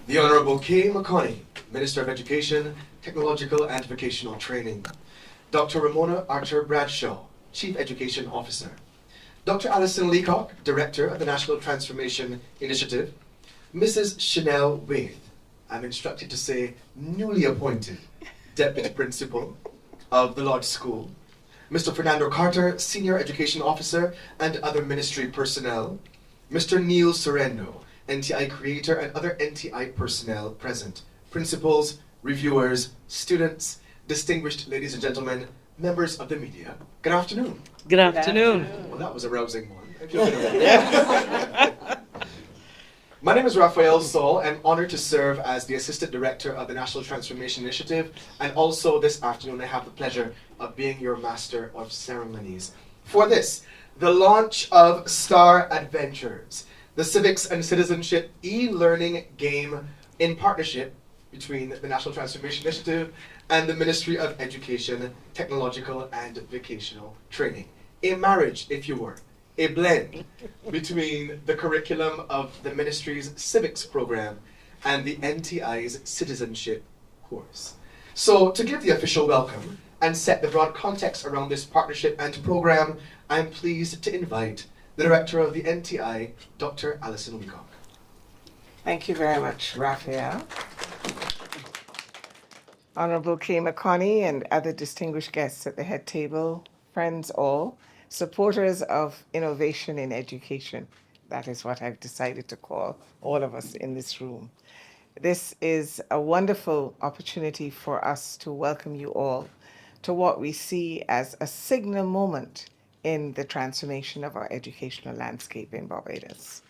The Honourable Kay McConney, Minister of Education, Technological and Vocational Training. Dr. Ramona Archer Bradshaw, Chief Education Officer. Dr. Alison Leacock, Director of the National Transformation Initiative. Mrs. Chanel Waith, I'm instructed to say newly appointed Deputy Principal of the Lodge School. Mr. Fernando Carter, Senior Education Officer and other ministry personnel. Mr. Neil Sorrento, NTI Creator and other NTI personnel present. Principals, reviewers, students, distinguished ladies and gentlemen, members of the media. Good afternoon. Good afternoon. Well, that was a rousing one. I feel good about that. My name is Raphael Saul. I'm honored to serve as the Assistant Director of the National Transformation Initiative, and also this afternoon I have the pleasure of being your Master of Ceremonies. For this, the launch of STARR Adventures, the Civics and Citizenship e-learning game in partnership between the National Transformation Initiative and the Ministry of Education, Technological and Vocational Training. A marriage, if you were. A blend between the curriculum of the ministry's civics program and the NTI's citizenship course. So to give the official welcome and set the broad context around this partnership and program, I'm pleased to invite the Director of the NTI, Dr. Alison Leacock. Thank you very much, Raphael. Honorable Kay McConney and other distinguished guests at the head table, friends all, supporters of innovation in education. That is what I've decided to call all of us in this room. This is a wonderful opportunity for us to welcome you all to what we see as a signal moment in the transformation of our educational landscape in Barbados.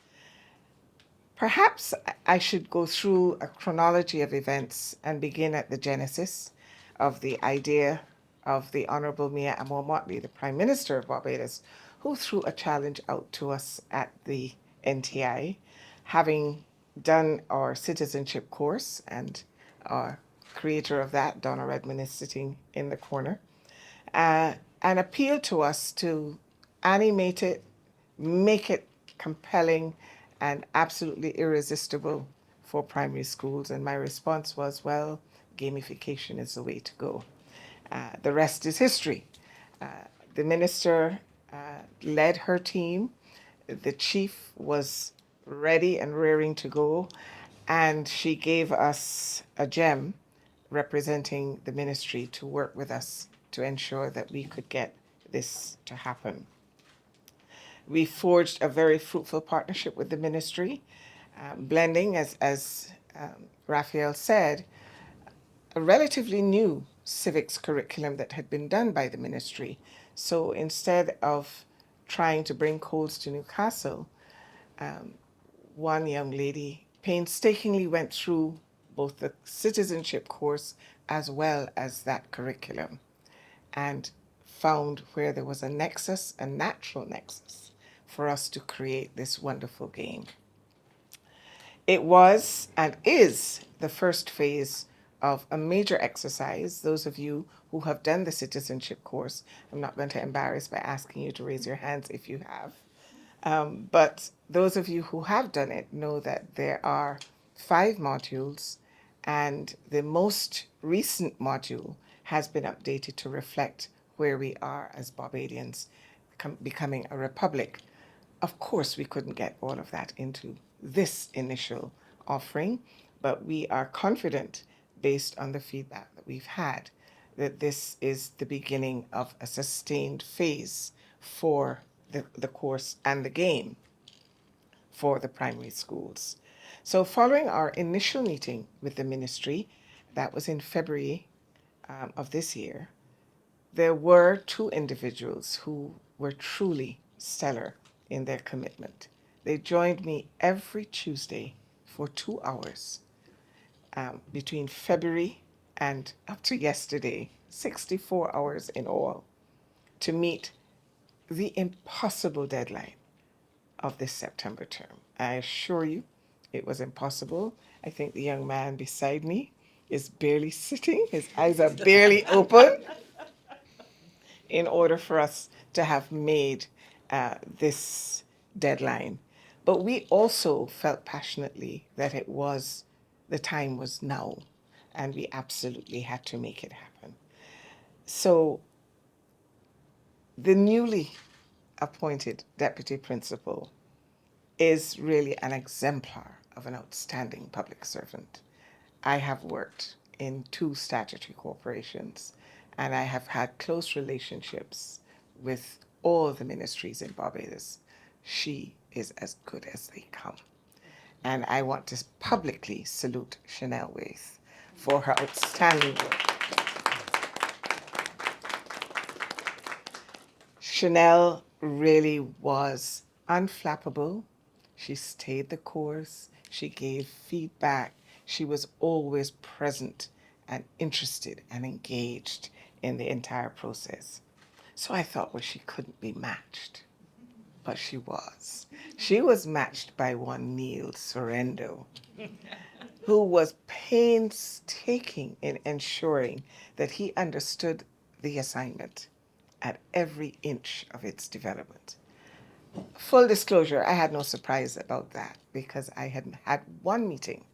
Perhaps I should go through a chronology of events and begin at the genesis of the idea of the Honorable Mia Amor-Motley, the Prime Minister of Barbados, who threw a challenge out to us at the NTI, having done our citizenship course, and our creator of that, Donna Redmond, is sitting in the corner, and appealed to us to animate it, make it compelling and absolutely irresistible for primary schools. And my response was, well, gamification is the way to go. The rest is history. The minister led her team. The chief was ready and raring to go. And she gave us a gem representing the ministry to work with us to ensure that we could get this to happen. We forged a very fruitful partnership with the ministry, blending, as Raphael said, a relatively new civics curriculum that had been done by the ministry. So instead of trying to bring coals to Newcastle, one young lady painstakingly went through both the citizenship course as well as that curriculum, and found where there was a nexus, a natural nexus, for us to create this wonderful game. It was and is the first phase of a major exercise. Those of you who have done the citizenship course, I'm not going to embarrass by asking you to raise your hands if you have. But those of you who have done it know that there are 5 modules, and the most recent module has been updated to reflect where we are as Barbadians becoming a republic. Of course, we couldn't get all of that into this initial offering, but we are confident, based on the feedback that we've had, that this is the beginning of a sustained phase for the course and the game for the primary schools. So following our initial meeting with the ministry, that was in February of this year, there were 2 individuals who were truly stellar in their commitment. They joined me every Tuesday for 2 hours between February and up to yesterday, 64 hours in all, to meet the impossible deadline of this September term. I assure you it was impossible. I think the young man beside me is barely sitting, his eyes are barely open, in order for us to have made this deadline. But we also felt passionately that it was the time was now, and we absolutely had to make it happen. So the newly appointed deputy principal is really an exemplar of an outstanding public servant. I have worked in 2 statutory corporations, and I have had close relationships with all the ministries in Barbados. She is as good as they come. And I want to publicly salute Chanel Waith for her outstanding work. Chanel really was unflappable. She stayed the course. She gave feedback. She was always present and interested and engaged in the entire process. So I thought, well, she couldn't be matched. But she was. She was matched by one Neil Sorrento, who was painstaking in ensuring that he understood the assignment at every inch of its development. Full disclosure, I had no surprise about that because I had had one meeting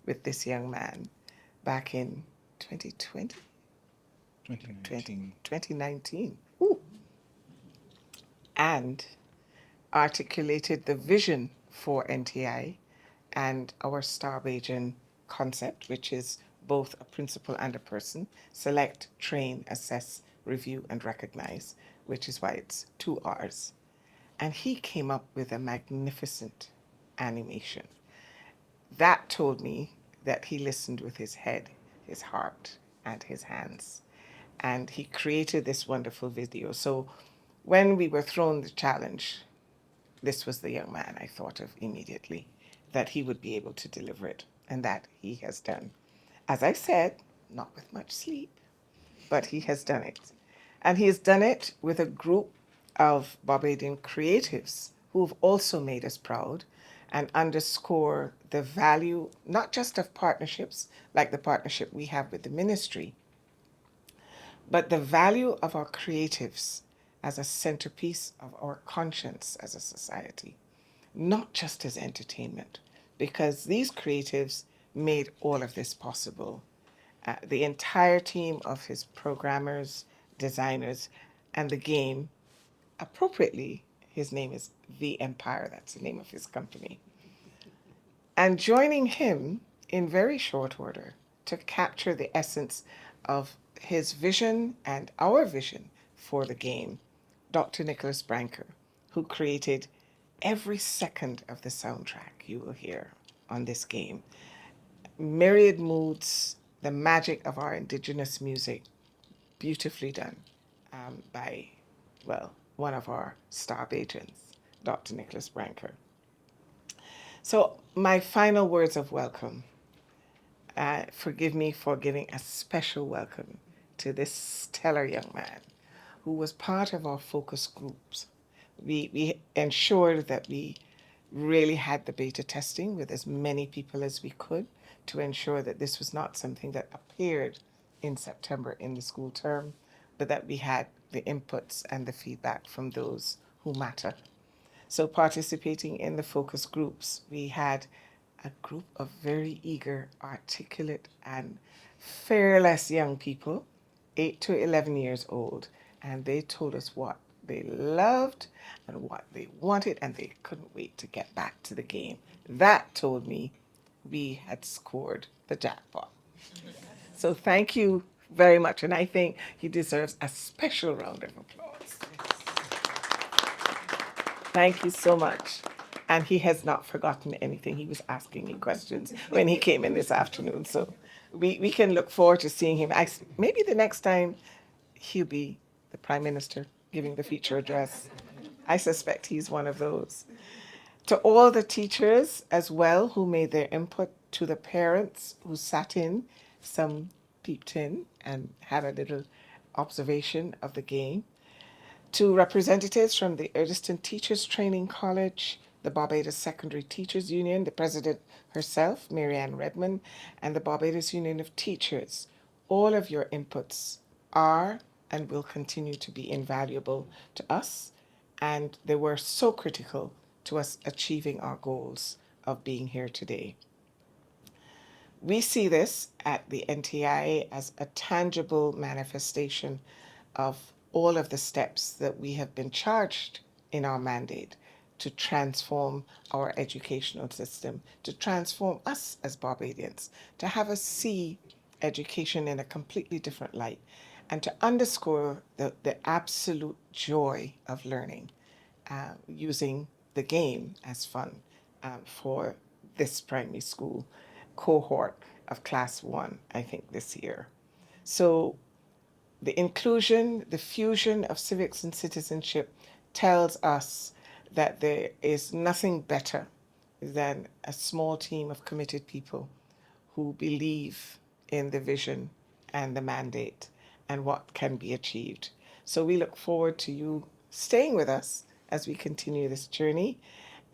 with this young man back in 2020, 2019, Ooh. And articulated the vision for NTI and our STARR Bajan concept, which is both a principal and a person: select, train, assess, review, and recognize, which is why it's 2 R's. And he came up with a magnificent animation. That told me that he listened with his head, his heart, and his hands. And he created this wonderful video. So when we were thrown the challenge, this was the young man I thought of immediately, that he would be able to deliver it, and that he has done. As I said, not with much sleep, but he has done it. And he has done it with a group of Barbadian creatives who've also made us proud and underscore the value, not just of partnerships like the partnership we have with the ministry, but the value of our creatives as a centerpiece of our conscience as a society, not just as entertainment, because these creatives made all of this possible. The entire team of his programmers, designers, and the game, appropriately, his name is The Empire, that's the name of his company. And joining him in very short order to capture the essence of his vision and our vision for the game, Dr. Nicholas Branker, who created every second of the soundtrack you will hear on this game. Myriad moods, the magic of our indigenous music, beautifully done by, well, one of our STARR Bajans, Dr. Nicholas Branker. So my final words of welcome. Forgive me for giving a special welcome to this stellar young man who was part of our focus groups. We ensured that we really had the beta testing with as many people as we could to ensure that this was not something that appeared in September in the school term, but that we had the inputs and the feedback from those who matter. So participating in the focus groups, we had a group of very eager, articulate, and fearless young people, 8 to 11 years old, and they told us what they loved and what they wanted, and they couldn't wait to get back to the game. That told me we had scored the jackpot. So thank you very much, and I think he deserves a special round of applause. Thank you so much. And he has not forgotten anything. He was asking me questions when he came in this afternoon. So we can look forward to seeing him. Maybe the next time he'll be the Prime Minister giving the feature address. I suspect he's one of those. To all the teachers as well who made their input, to the parents who sat in, some peeped in and had a little observation of the game, to representatives from the Eardiston Teachers Training College, the Barbados Secondary Teachers Union, the president herself, Marianne Redmond, and the Barbados Union of Teachers. All of your inputs are and will continue to be invaluable to us, and they were so critical to us achieving our goals of being here today. We see this at the NTI as a tangible manifestation of all of the steps that we have been charged in our mandate to transform our educational system, to transform us as Barbadians, to have us see education in a completely different light, and to underscore the absolute joy of learning, using the game as fun for this primary school cohort of class 1, I think, this year. So the inclusion, the fusion of civics and citizenship tells us that there is nothing better than a small team of committed people who believe in the vision and the mandate and what can be achieved. So we look forward to you staying with us as we continue this journey,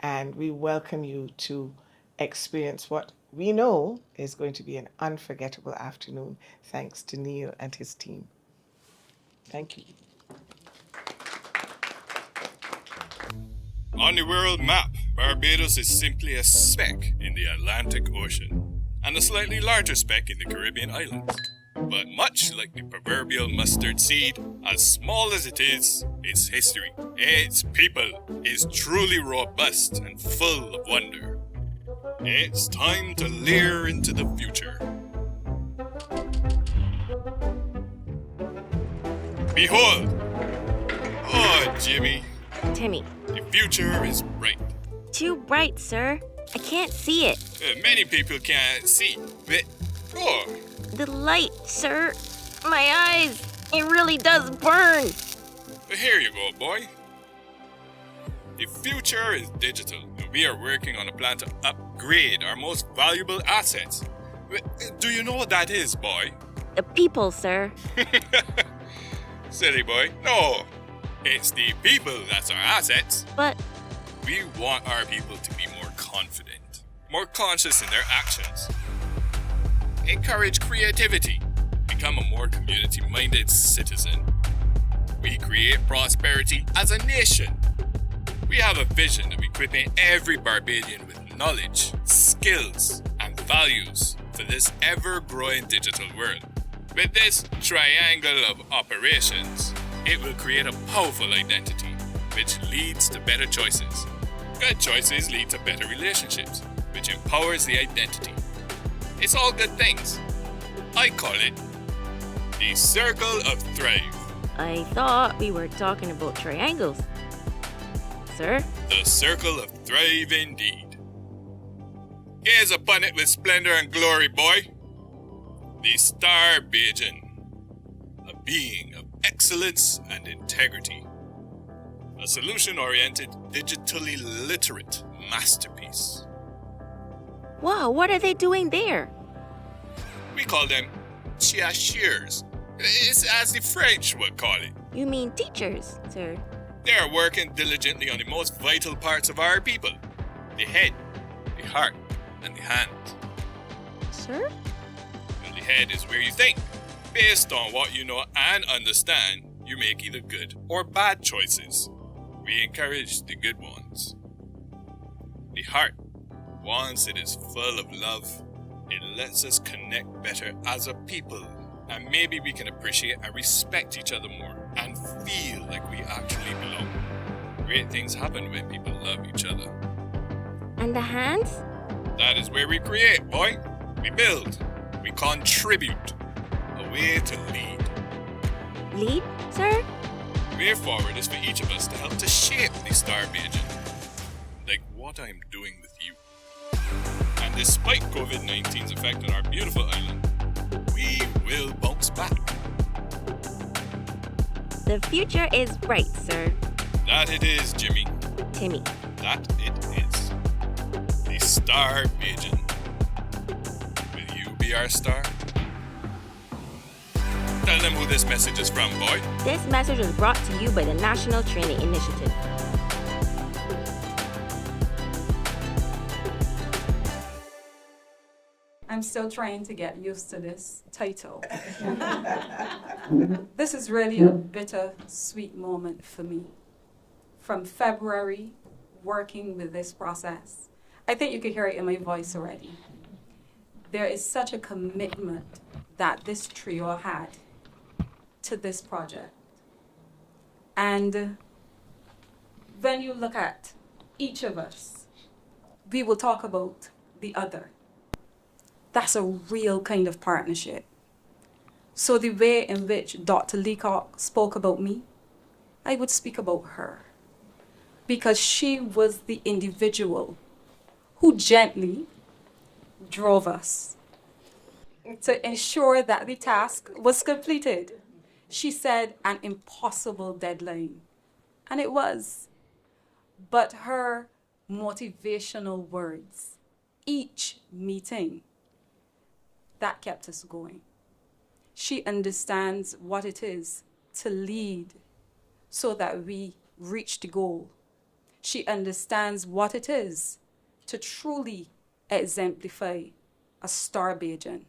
and we welcome you to experience what we know is going to be an unforgettable afternoon, thanks to Neil and his team. Thank you. On the world map, Barbados is simply a speck in the Atlantic Ocean and a slightly larger speck in the Caribbean islands. But much like the proverbial mustard seed, as small as it is, its history, its people, is truly robust and full of wonder. It's time to leer into the future. Behold! Oh, Jimmy. Timmy. The future is bright. Too bright, sir. I can't see it. Many people can't see, but... Oh! The light, sir. My eyes. It really does burn. Here you go, boy. The future is digital, and we are working on a plan to upgrade our most valuable assets. Do you know what that is, boy? The people, sir. Silly boy. No. It's the people that's our assets. But we want our people to be more confident, more conscious in their actions. Encourage creativity. Become a more community-minded citizen. We create prosperity as a nation. We have a vision of equipping every Barbadian with knowledge, skills, and values for this ever-growing digital world. With this triangle of operations, it will create a powerful identity, which leads to better choices. Good choices lead to better relationships, which empowers the identity. It's all good things. I call it the Circle of Thrive. I thought we were talking about triangles. Sir? The Circle of Thrive indeed. Gaze upon it with splendor and glory, boy. The STARR Bajan, a being of excellence and integrity. A solution-oriented, digitally literate masterpiece. Wow, what are they doing there? We call them chercheurs. It's as the French would call it. You mean teachers, sir? They are working diligently on the most vital parts of our people. The head, the heart, and the hand. Sir? Well, the head is where you think. Based on what you know and understand, you make either good or bad choices. We encourage the good ones. The heart, once it is full of love, it lets us connect better as a people, and maybe we can appreciate and respect each other more and feel like we actually belong. Great things happen when people love each other. And the hands? That is where we create, boy. We build. We contribute. A way to lead. Lead, sir? The way forward is for each of us to help to shape the STARR Bajan. Like what I'm doing with you. And despite COVID-19's effect on our beautiful island, we will bounce back. The future is bright, sir. That it is, Jimmy. Timmy. That it is. The STARR Bajan. Will you be our star? Tell them who this message is from, boy. This message was brought to you by the National Training Initiative. I'm still trying to get used to this title. This is really a bittersweet moment for me. From February, working with this process, I think you could hear it in my voice already. there is such a commitment that this trio had to this project. And when you look at each of us, we will talk about the other. That's a real kind of partnership. So the way in which Dr. Leacock spoke about me, I would speak about her, because she was the individual who gently drove us to ensure that the task was completed. She said an impossible deadline, and it was. But her motivational words, each meeting, that kept us going. She understands what it is to lead so that we reach the goal. She understands what it is to truly exemplify a STARR Bajan.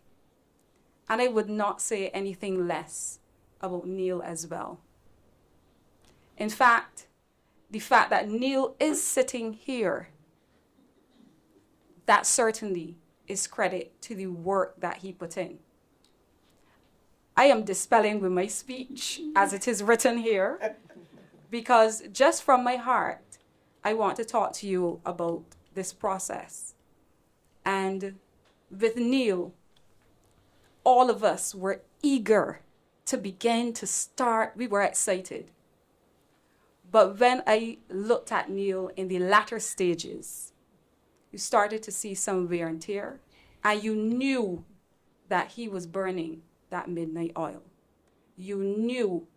And I would not say anything less about Neil as well. In fact, the fact that Neil is sitting here, that certainly is credit to the work that he put in. I am dispelling with my speech as it is written here, because just from my heart, I want to talk to you about this process. And with Neil, all of us were eager to begin to start. We were excited. But when I looked at Neil in the latter stages, you started to see some wear and tear, and you knew that he was burning that midnight oil. You knew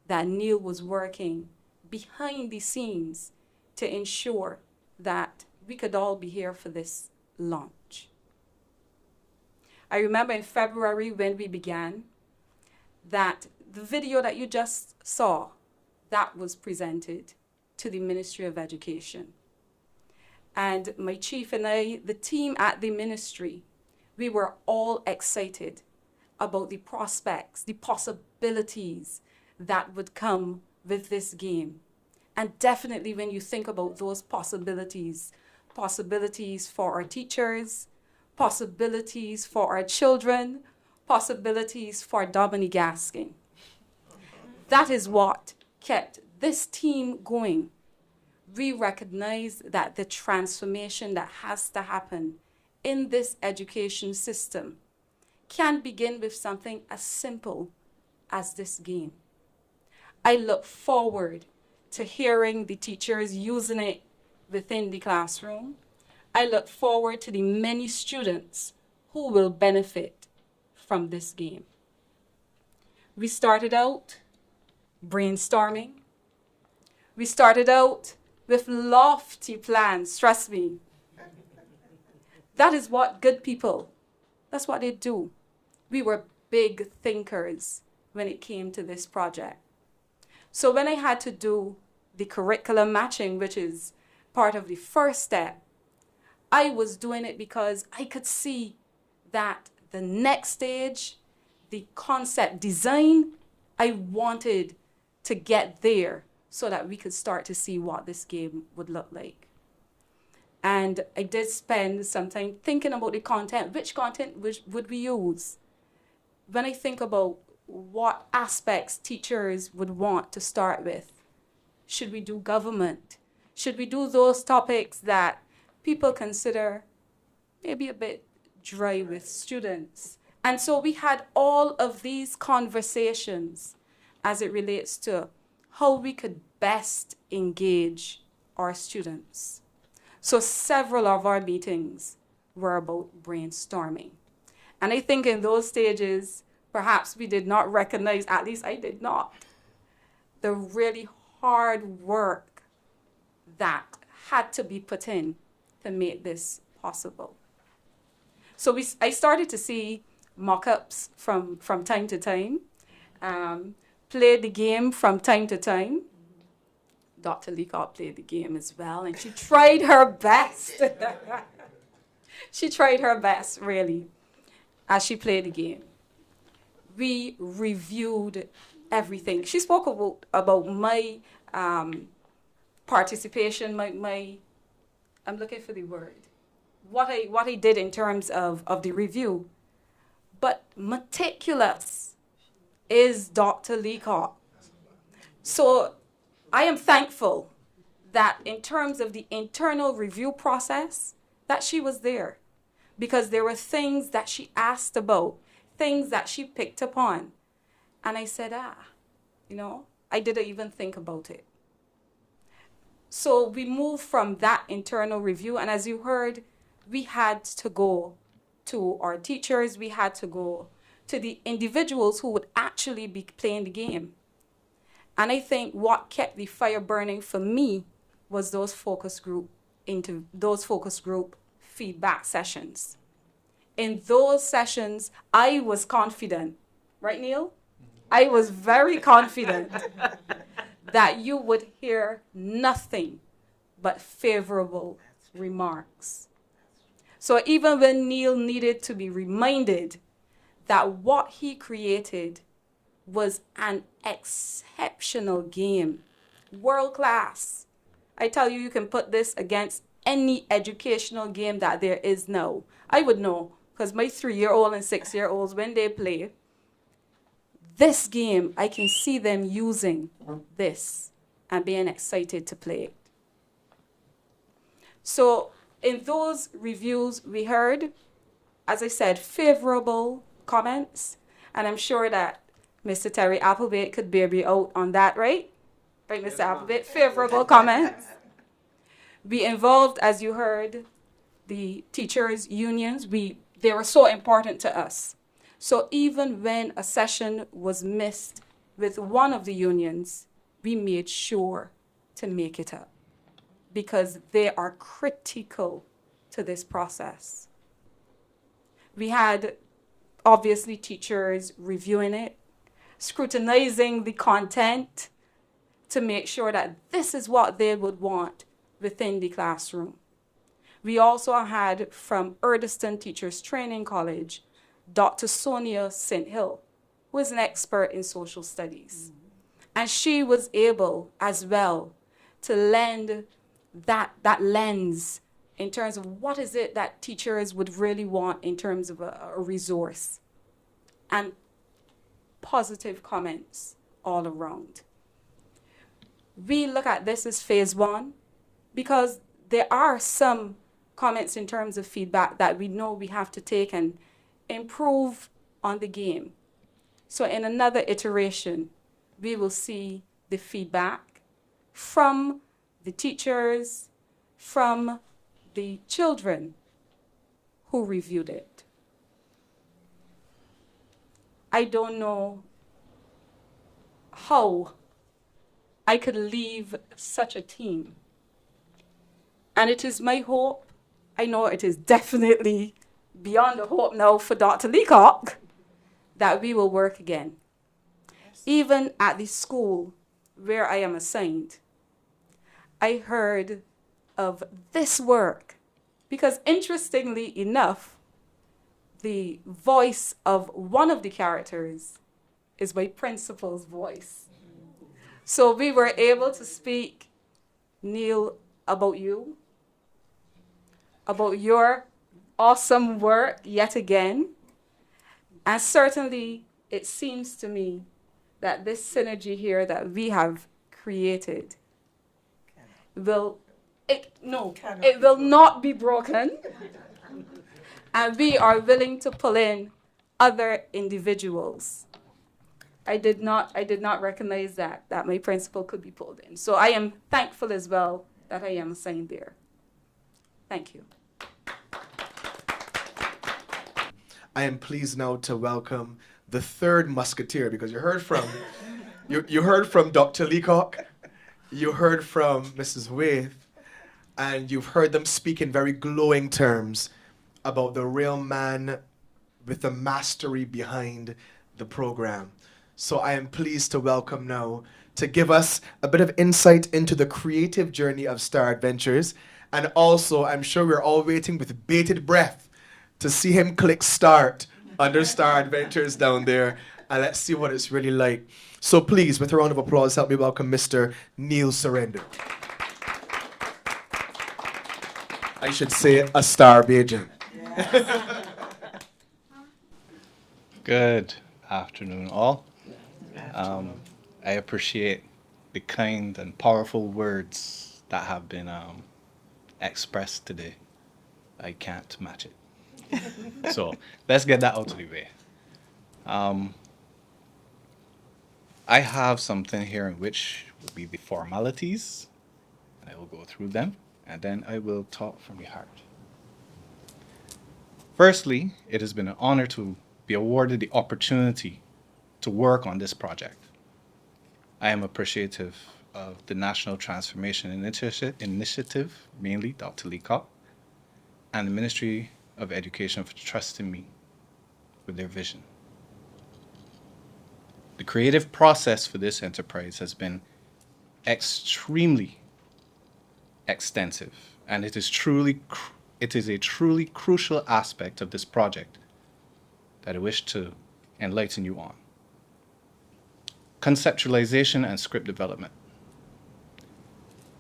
that Neil was working behind the scenes to ensure that we could all be here for this launch. I remember in February when we began, that the video that you just saw, that was presented to the Ministry of Education. And my chief and I, the team at the ministry, we were all excited about the prospects, the possibilities that would come with this game. And definitely when you think about those possibilities, possibilities for our teachers, possibilities for our children, possibilities for Dominique Gaskin. That is what kept this team going. We recognize that the transformation that has to happen in this education system can begin with something as simple as this game. I look forward to hearing the teachers using it within the classroom. I look forward to the many students who will benefit from this game. We started out brainstorming. We started out with lofty plans, trust me. That is what good people, that's what they do. We were big thinkers when it came to this project. So when I had to do the curriculum matching, which is part of the first step, I was doing it because I could see that the next stage, the concept design, I wanted to get there so that we could start to see what this game would look like. And I did spend some time thinking about the content. Which content would we use? When I think about what aspects teachers would want to start with, should we do government? Should we do those topics that people consider maybe a bit dry with students? And so we had all of these conversations as it relates to how we could best engage our students. So several of our meetings were about brainstorming. And I think in those stages, perhaps we did not recognize, at least I did not, the really hard work that had to be put in to make this possible. So I started to see mock-ups from time to time, play the game from time to time. Dr. Leacock played the game as well, and she tried her best. She tried her best, really, as she played the game. We reviewed everything. She spoke about my participation, I'm looking for the word. what I did in terms of the review. But meticulous is Dr. Leacock. So I am thankful that in terms of the internal review process, that she was there. Because there were things that she asked about, things that she picked upon. And I said, I didn't even think about it. So we moved from that internal review, and as you heard, we had to go to our teachers, we had to go to the individuals who would actually be playing the game. And I think what kept the fire burning for me was those focus group feedback sessions. In those sessions, I was confident, right, Neil? I was very confident that you would hear nothing but favorable remarks. So even when Neil needed to be reminded that what he created was an exceptional game, world class. I tell you, you can put this against any educational game that there is now. I would know, because my 3-year-old and 6-year-olds, when they play this game, I can see them using this and being excited to play it. So in those reviews, we heard, as I said, favorable comments, and I'm sure that Mr. Terry Applebait could bear me out on that, right? Right, Mr. Applebait? Favorable comments. We involved, as you heard, the teachers' unions. They were so important to us. So even when a session was missed with one of the unions, we made sure to make it up because they are critical to this process. We had, obviously, teachers reviewing it, scrutinizing the content to make sure that this is what they would want within the classroom. We also had from Erdeston Teachers Training College, Dr. Sonia St. Hill, who is an expert in social studies. And she was able as well to lend that lens in terms of what is it that teachers would really want in terms of a resource. And positive comments all around. We look at this as phase 1 because there are some comments in terms of feedback that we know we have to take and improve on the game. So in another iteration, we will see the feedback from the teachers, from the children who reviewed it. I don't know how I could leave such a team. And it is my hope, I know it is definitely beyond the hope now for Dr. Leacock, that we will work again. Yes. Even at the school where I am assigned, I heard of this work because interestingly enough, the voice of one of the characters is my principal's voice. So we were able to speak, Neil, about you, about your awesome work yet again. And certainly it seems to me that this synergy here that we have created will not be broken. And we are willing to pull in other individuals. I did not recognize that my principal could be pulled in. So I am thankful as well that I am assigned there. Thank you. I am pleased now to welcome the third musketeer, because you heard from you heard from Dr. Leacock, you heard from Mrs. Waith, and you've heard them speak in very glowing terms about the real man with the mastery behind the program. So I am pleased to welcome now to give us a bit of insight into the creative journey of STARR Adventures. And also, I'm sure we're all waiting with bated breath to see him click start under STARR Adventures down there. And let's see what it's really like. So please, with a round of applause, help me welcome Mr. Neil Surrender. I should say a STARR Bajan. Good afternoon, all. I appreciate the kind and powerful words that have been expressed today. I can't match it. So let's get that out of the way. I have something here in which will be the formalities. I will go through them, and then I will talk from the heart. Firstly, it has been an honor to be awarded the opportunity to work on this project. I am appreciative of the National Transformation Initiative, mainly Dr. Leacock, and the Ministry of Education for trusting me with their vision. The creative process for this enterprise has been extremely extensive, and it is a truly crucial aspect of this project that I wish to enlighten you on. Conceptualization and script development.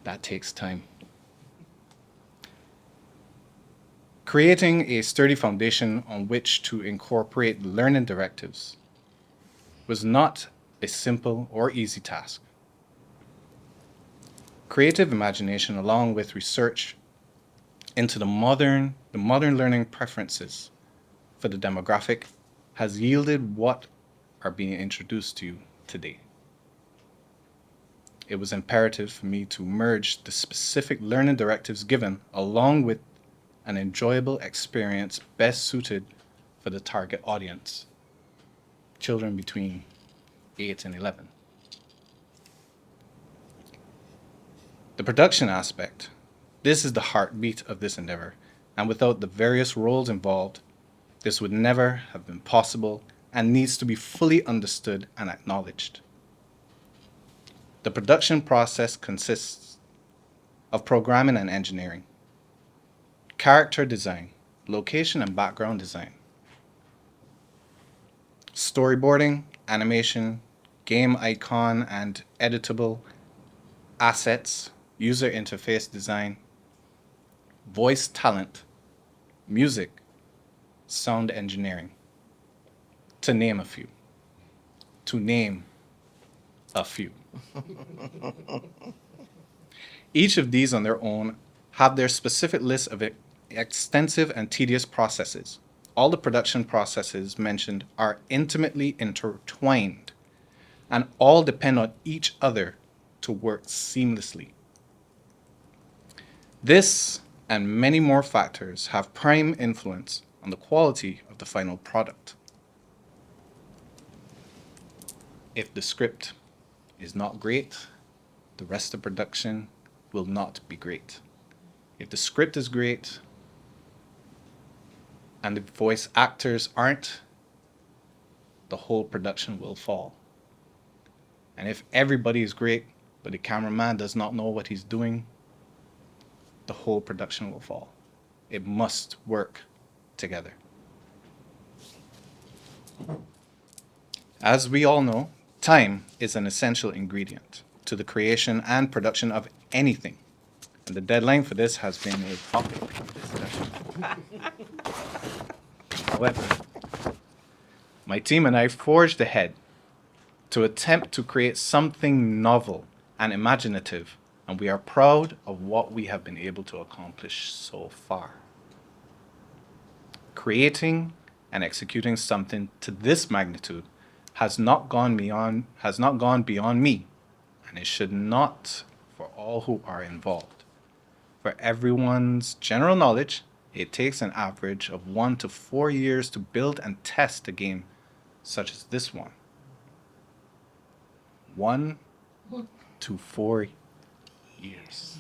That takes time. Creating a sturdy foundation on which to incorporate learning directives was not a simple or easy task. Creative imagination, along with research into the modern learning preferences for the demographic, has yielded what are being introduced to you today. It was imperative for me to merge the specific learning directives given along with an enjoyable experience best suited for the target audience, children between 8 and 11. The production aspect. This is the heartbeat of this endeavor, and without the various roles involved, this would never have been possible and needs to be fully understood and acknowledged. The production process consists of programming and engineering, character design, location and background design, storyboarding, animation, game icon and editable assets, user interface design, voice talent, music, sound engineering, to name a few. Each of these on their own have their specific list of extensive and tedious processes. All the production processes mentioned are intimately intertwined and all depend on each other to work seamlessly. This and many more factors have prime influence on the quality of the final product. If the script is not great, the rest of production will not be great. If the script is great and the voice actors aren't, the whole production will fall. And if everybody is great, but the cameraman does not know what he's doing, the whole production will fall. It must work together. As we all know, time is an essential ingredient to the creation and production of anything. And the deadline for this has been a topic of discussion. However, my team and I forged ahead to attempt to create something novel and imaginative, and we are proud of what we have been able to accomplish so far. Creating and executing something to this magnitude has not gone beyond me, and it should not for all who are involved. For everyone's general knowledge, it takes an average of 1 to 4 years to build and test a game such as this one. 1 to 4 years.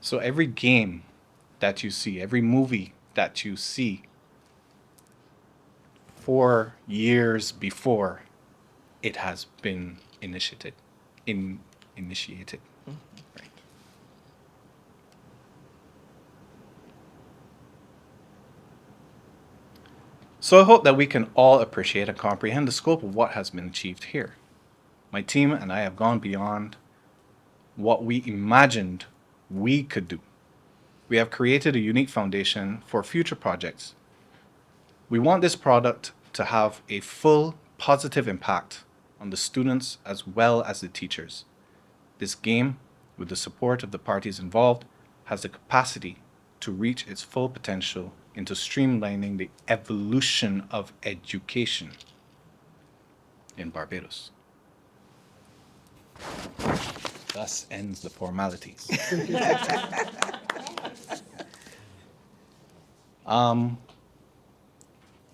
So every game that you see, every movie that you see, 4 years before it has been initiated. Right. So I hope that we can all appreciate and comprehend the scope of what has been achieved here. My team and I have gone beyond what we imagined we could do. We have created a unique foundation for future projects. We want this product to have a full positive impact on the students as well as the teachers. This game, with the support of the parties involved, has the capacity to reach its full potential into streamlining the evolution of education in Barbados. Thus ends the formalities.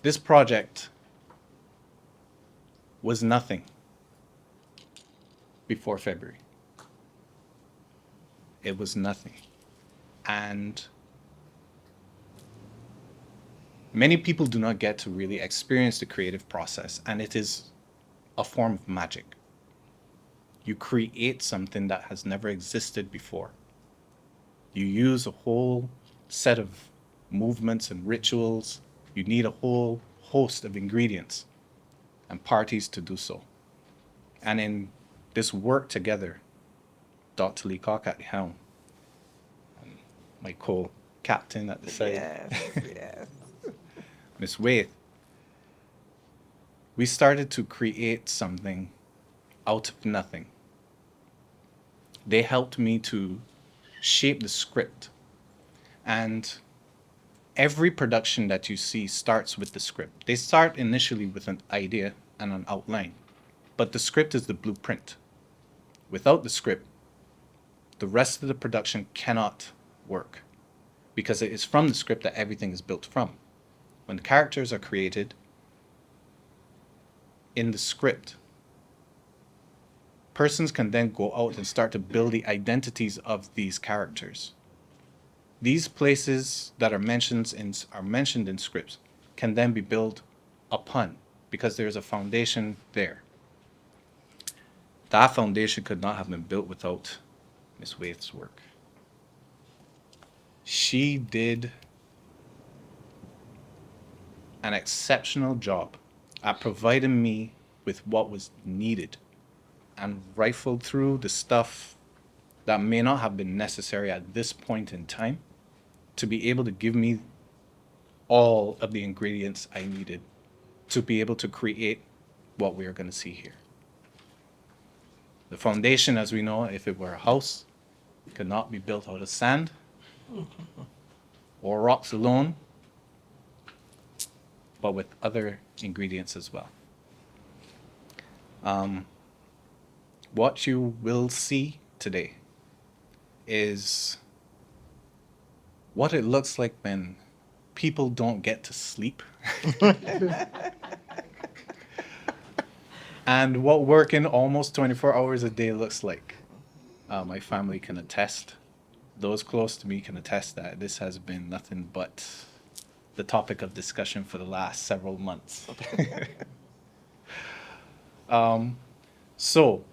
This project was nothing before February. It was nothing. And many people do not get to really experience the creative process, and it is a form of magic. You create something that has never existed before. You use a whole set of movements and rituals. You need a whole host of ingredients and parties to do so. And in this work together, Dr. Leacock at the helm, and my co-captain at the side, Yes. Miss Waith, we started to create something out of nothing. They helped me to shape the script. And every production that you see starts with the script. They start initially with an idea and an outline, but the script is the blueprint. Without the script, the rest of the production cannot work, because it is from the script that everything is built from. When the characters are created in the script, persons can then go out and start to build the identities of these characters. These places that are mentioned in scripts can then be built upon, because there's a foundation there. That foundation could not have been built without Miss Waith's work. She did an exceptional job at providing me with what was needed and rifled through the stuff that may not have been necessary at this point in time to be able to give me all of the ingredients I needed to be able to create what we are going to see here. The foundation, as we know, if it were a house, could not be built out of sand or rocks alone, but with other ingredients as well. What you will see today is what it looks like when people don't get to sleep. And what working almost 24 hours a day looks like. My family can attest. Those close to me can attest that this has been nothing but the topic of discussion for the last several months. So,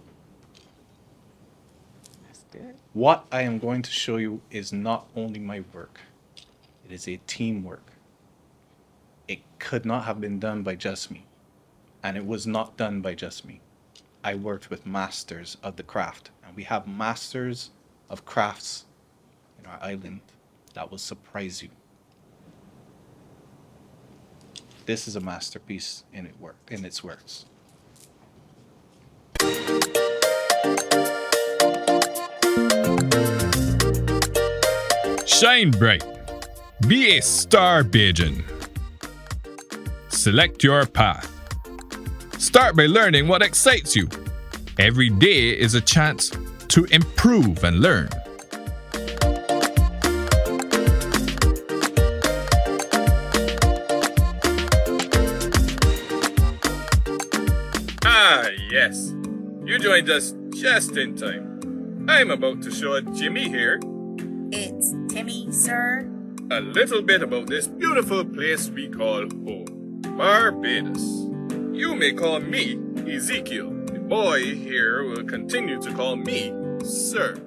what I am going to show you is not only my work, it is a teamwork. It could not have been done by just me, and it was not done by just me. I worked with masters of the craft, and we have masters of crafts in our island that will surprise you. This is a masterpiece in its works. Shine bright. Be a STARR Bajan. Select your path. Start by learning what excites you. Every day is a chance to improve and learn. Ah, yes. You joined us just in time. I'm about to show Jimmy here It's Timmy, sir. a little bit about this beautiful place we call home, Barbados. You may call me Ezekiel. The boy here will continue to call me Sir.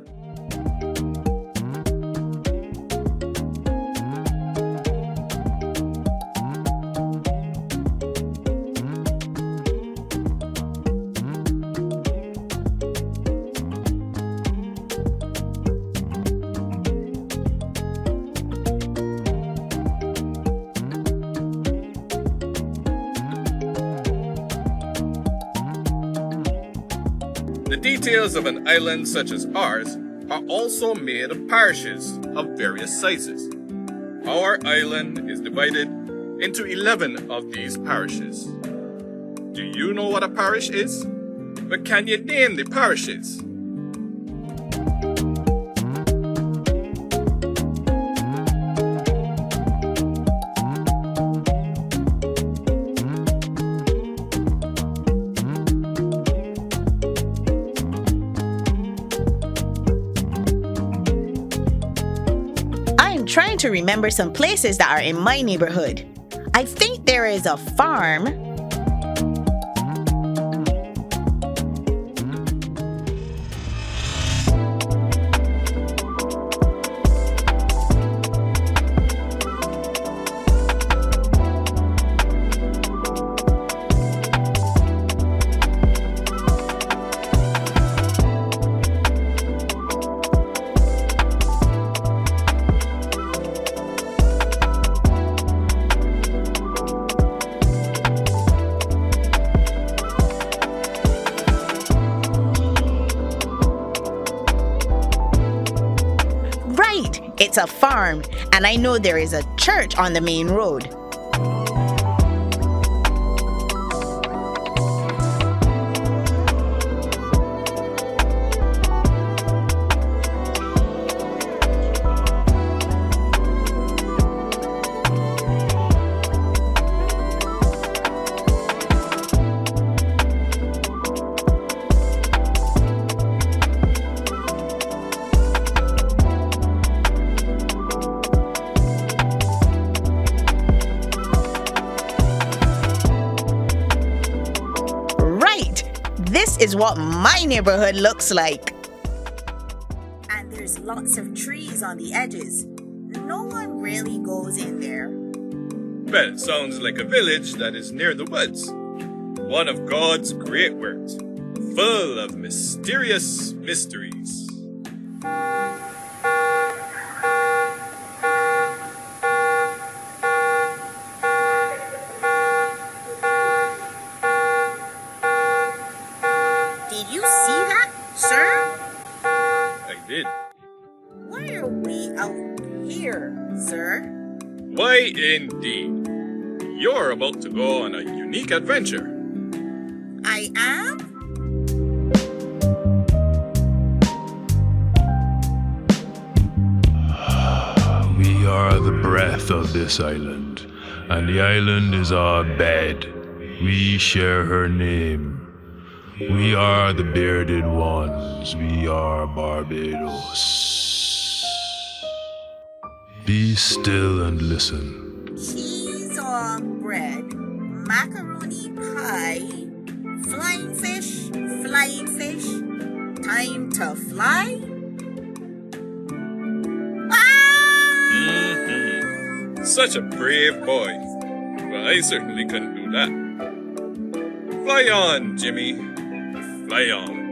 details of an island such as ours are also made of parishes of various sizes. Our island is divided into 11 of these parishes. Do you know what a parish is? But can you name the parishes? Trying to remember some places that are in my neighborhood. I think there is a farm. It's a farm, and I know there is a church on the main road. This is what my neighborhood looks like. And there's lots of trees on the edges. No one really goes in there. Well, it sounds like a village that is near the woods. One of God's great works, full of mysterious mysteries. Did you see that, sir? I did. Why are we out here, sir? Why, indeed. You're about to go on a unique adventure. I am? We are the breath of this island, and the island is our bed. We share her name. We are the bearded ones. We are Barbados. Be still and listen. Cheese on bread, macaroni pie, flying fish, time to fly? Such a brave boy. Well, I certainly couldn't do that. Fly on, Jimmy. Fly on.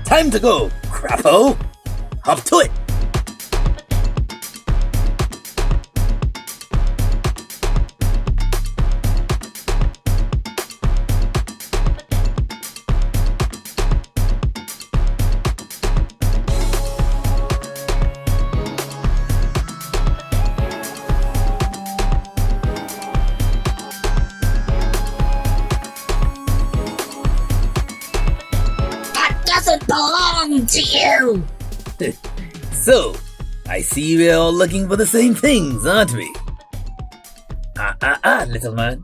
Time to go, Crapo! Hop to it! doesn't belong to you! So, I see we're all looking for the same things, aren't we? Little man.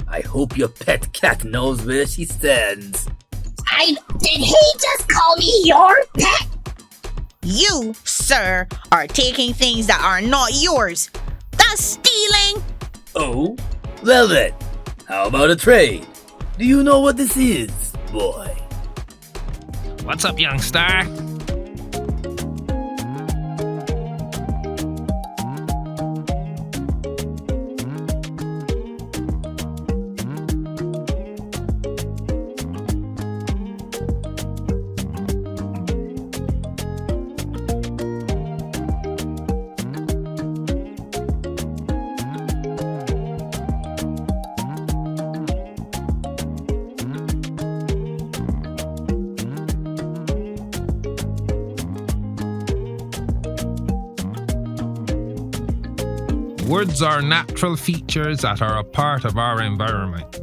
I hope your pet cat knows where she stands. Did he just call me your pet? You, sir, are taking things that are not yours. That's stealing. Oh? Well then, how about a trade? Do you know what this is, boy? What's up, young star? Woods are natural features that are a part of our environment.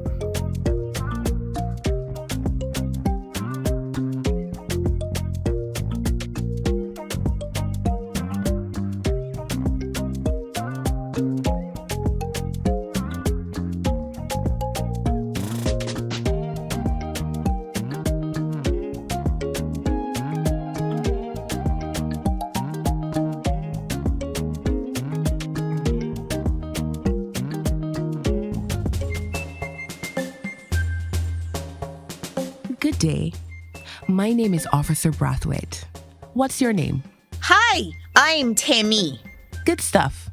Good day. My name is Officer Brathwaite. What's your name? Hi, I'm Timmy. Good stuff.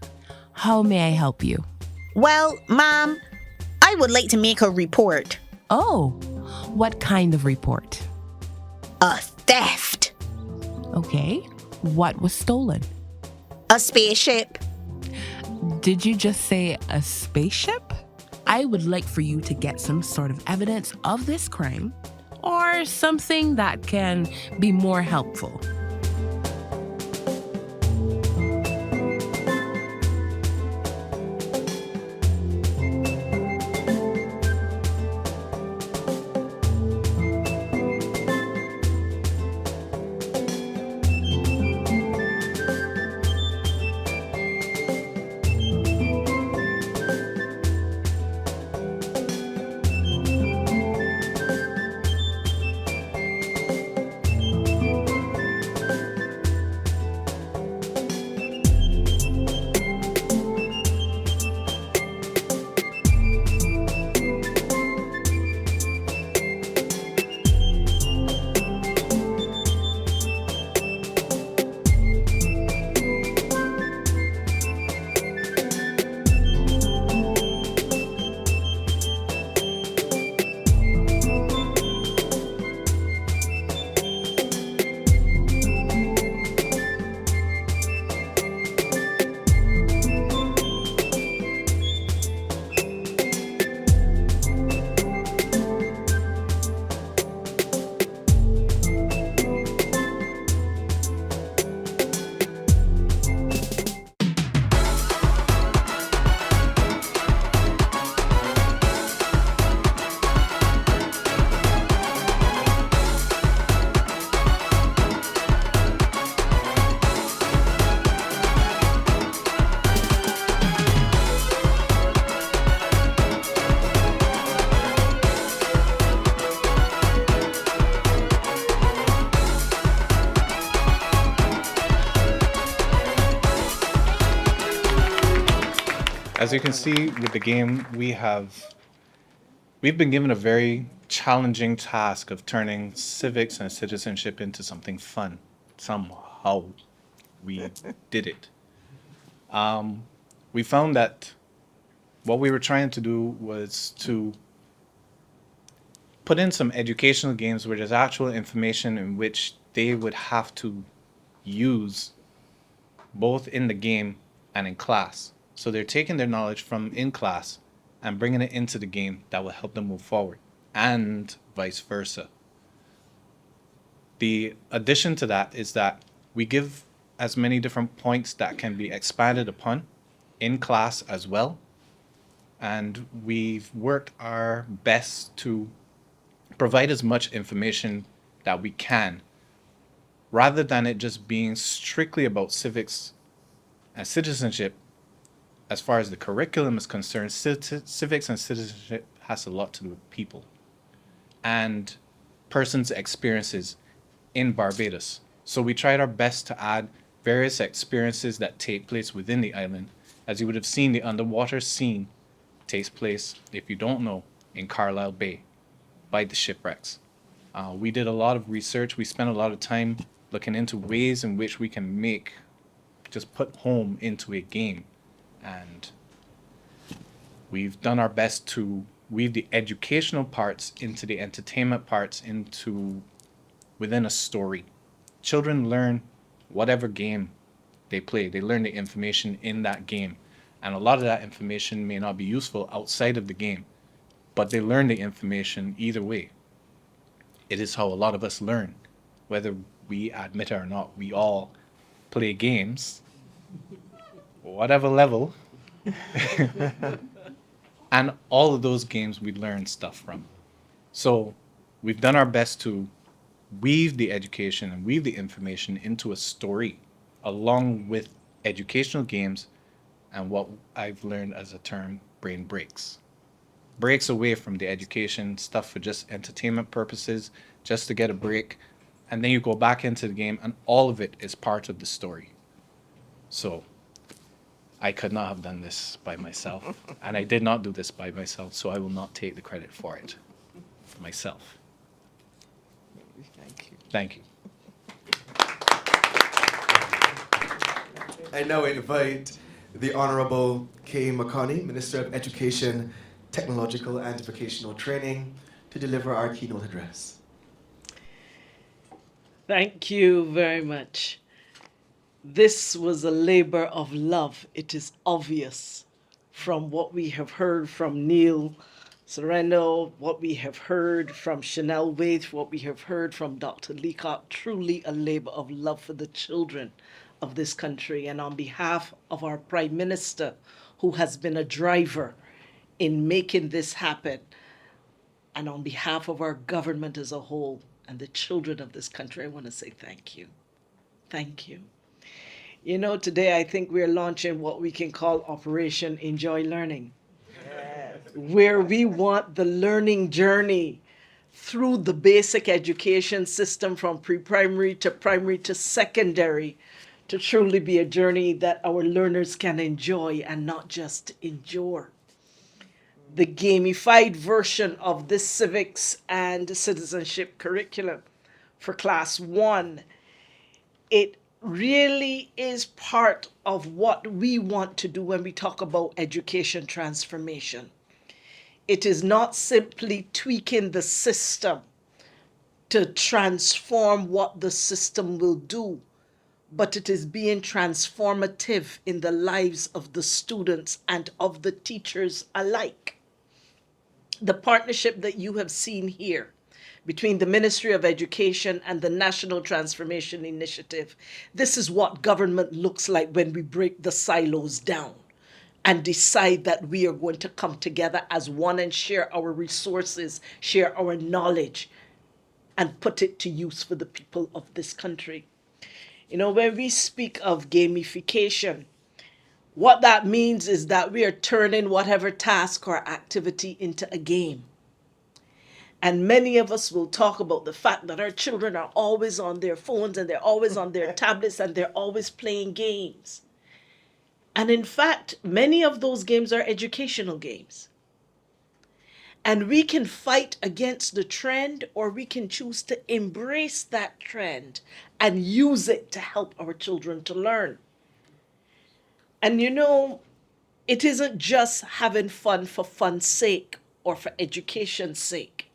How may I help you? Well, ma'am, I would like to make a report. Oh, what kind of report? A theft. Okay. What was stolen? A spaceship. Did you just say a spaceship? I would like for you to get some sort of evidence of this crime or something that can be more helpful. As you can see with the game, we've been given a very challenging task of turning civics and citizenship into something fun. Somehow we did it. We found that what we were trying to do was to put in some educational games where there's actual information in which they would have to use both in the game and in class. So they're taking their knowledge from in class and bringing it into the game that will help them move forward, and vice versa. The addition to that is that we give as many different points that can be expanded upon in class as well. And we've worked our best to provide as much information that we can rather than it just being strictly about civics and citizenship. As far as the curriculum is concerned, civics and citizenship has a lot to do with people and persons' experiences in Barbados. So we tried our best to add various experiences that take place within the island. As you would have seen, the underwater scene takes place, if you don't know, in Carlisle Bay by the shipwrecks. We did a lot of research. We spent a lot of time looking into ways in which we can put home into a game. And we've done our best to weave the educational parts into the entertainment parts within a story. Children learn whatever game they play. They learn the information in that game. And a lot of that information may not be useful outside of the game, but they learn the information either way. It is how a lot of us learn. Whether we admit it or not, we all play games, whatever level. And all of those games we learn stuff from. So we've done our best to weave the education and weave the information into a story along with educational games and what I've learned as a term, brain breaks. Breaks away from the education stuff for just entertainment purposes, just to get a break. And then you go back into the game and all of it is part of the story. So I could not have done this by myself. And I did not do this by myself, so I will not take the credit for it for myself. Thank you. Thank you. I now invite the Honorable Kay McConney, Minister of Education, Technological and Vocational Training, to deliver our keynote address. Thank you very much. This was a labor of love. It is obvious from what we have heard from Neil Sereno, what we have heard from Chanel Waith, what we have heard from Dr. Leacock, truly a labor of love for the children of this country. And on behalf of our Prime Minister, who has been a driver in making this happen, and on behalf of our government as a whole and the children of this country, I want to say thank you. Thank you. You know, today I think we're launching what we can call Operation Enjoy Learning, where we want the learning journey through the basic education system from pre-primary to secondary to truly be a journey that our learners can enjoy and not just endure. The gamified version of this civics and citizenship curriculum for class 1, it really is part of what we want to do when we talk about education transformation. It is not simply tweaking the system to transform what the system will do, but it is being transformative in the lives of the students and of the teachers alike. The partnership that you have seen here between the Ministry of Education and the National Transformation Initiative, this is what government looks like when we break the silos down and decide that we are going to come together as one and share our resources, share our knowledge, and put it to use for the people of this country. You know, when we speak of gamification, what that means is that we are turning whatever task or activity into a game. And many of us will talk about the fact that our children are always on their phones and they're always on their tablets and they're always playing games. And in fact, many of those games are educational games. And we can fight against the trend, or we can choose to embrace that trend and use it to help our children to learn. And you know, it isn't just having fun for fun's sake or for education's sake.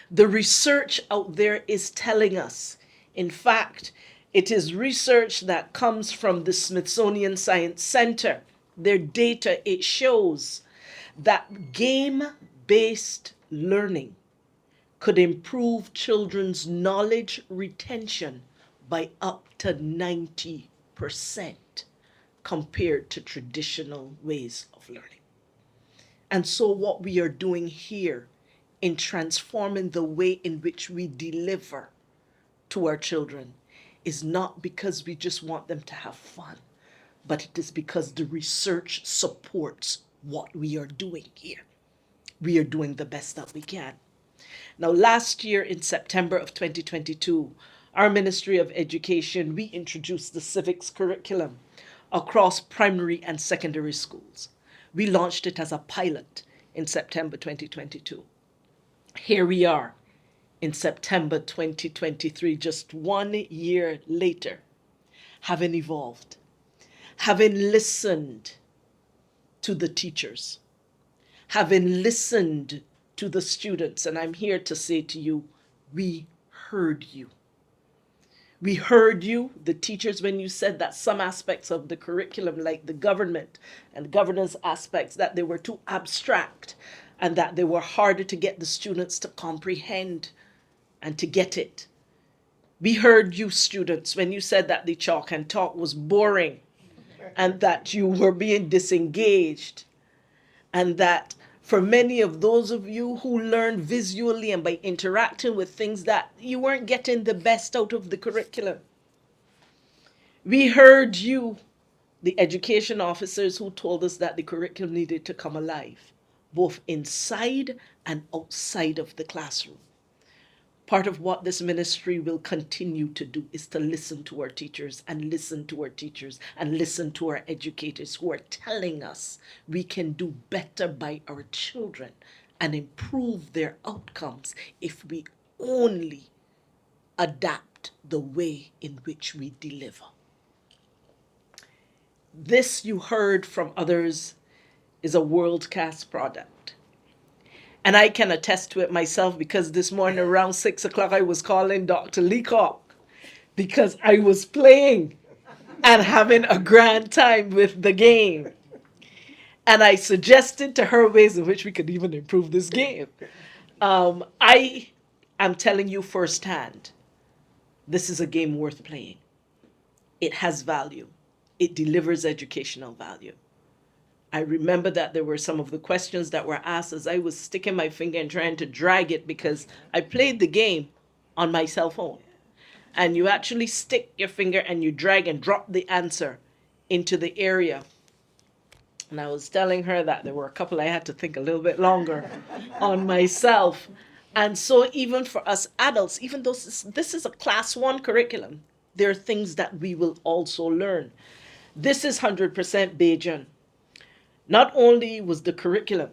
The research out there is telling us, in fact, it is research that comes from the Smithsonian Science Center. Their data, it shows that game-based learning could improve children's knowledge retention by up to 90% compared to traditional ways of learning. And so what we are doing here in transforming the way in which we deliver to our children is not because we just want them to have fun, but it is because the research supports what we are doing here. We are doing the best that we can. Now, last year in September of 2022, our Ministry of Education, we introduced the civics curriculum across primary and secondary schools. We launched it as a pilot in September 2022. Here we are in September 2023, just 1 year later, having evolved, having listened to the teachers, having listened to the students. And I'm here to say to you, we heard you. We heard you, the teachers, when you said that some aspects of the curriculum, like the government and governance aspects, that they were too abstract and that they were harder to get the students to comprehend and to get it. We heard you, students, when you said that the chalk and talk was boring and that you were being disengaged, and that for many of those of you who learned visually and by interacting with things, that you weren't getting the best out of the curriculum. We heard you, the education officers, who told us that the curriculum needed to come alive, both inside and outside of the classroom. Part of what this ministry will continue to do is to listen to our teachers and listen to our teachers and listen to our educators who are telling us we can do better by our children and improve their outcomes if we only adapt the way in which we deliver. This, you heard from others, is a world-class product. And I can attest to it myself, because this morning around 6 o'clock, I was calling Dr. Leacock because I was playing and having a grand time with the game. And I suggested to her ways in which we could even improve this game. I am telling you firsthand, this is a game worth playing. It has value. It delivers educational value. I remember that there were some of the questions that were asked as I was sticking my finger and trying to drag it, because I played the game on my cell phone. And you actually stick your finger and you drag and drop the answer into the area. And I was telling her that there were a couple I had to think a little bit longer on myself. And so even for us adults, even though this is a class 1 curriculum, there are things that we will also learn. This is 100% Bajan. Not only was the curriculum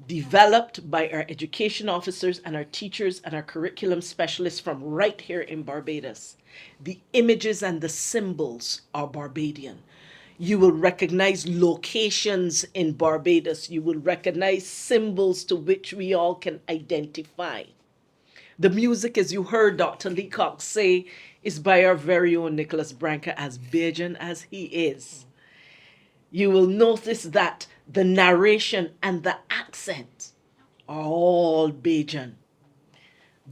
developed by our education officers and our teachers and our curriculum specialists from right here in Barbados, the images and the symbols are Barbadian. You will recognize locations in Barbados. You will recognize symbols to which we all can identify. The music, as you heard Dr. Leacock say, is by our very own Nicholas Branca, as Bajan as he is. You will notice that the narration and the accent are all Bajan.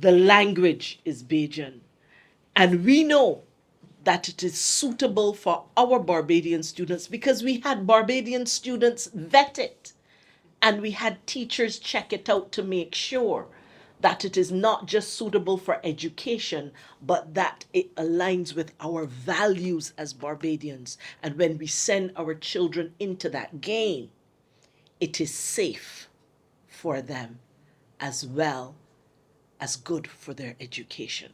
The language is Bajan. And we know that it is suitable for our Barbadian students because we had Barbadian students vet it and we had teachers check it out to make sure that it is not just suitable for education, but that it aligns with our values as Barbadians. And when we send our children into that game, it is safe for them as well as good for their education.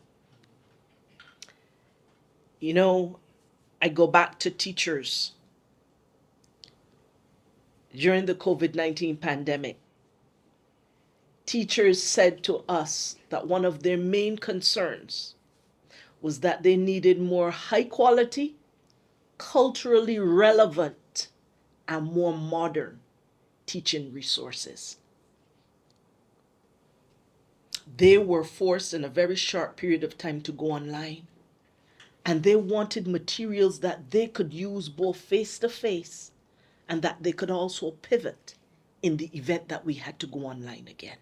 You know, I go back to teachers. During the COVID-19 pandemic, teachers said to us that one of their main concerns was that they needed more high quality, culturally relevant, and more modern teaching resources. They were forced in a very short period of time to go online, and they wanted materials that they could use both face to face and that they could also pivot in the event that we had to go online again.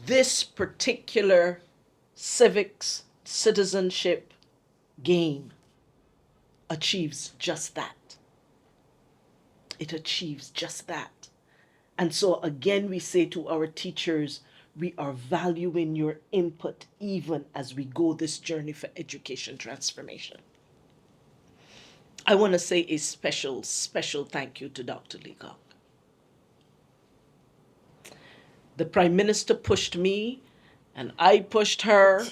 This particular civics citizenship game achieves just that. It achieves just that. And so again, we say to our teachers, we are valuing your input even as we go this journey for education transformation. I want to say a special, special thank you to Dr. Leacock. The Prime Minister pushed me, and I pushed her,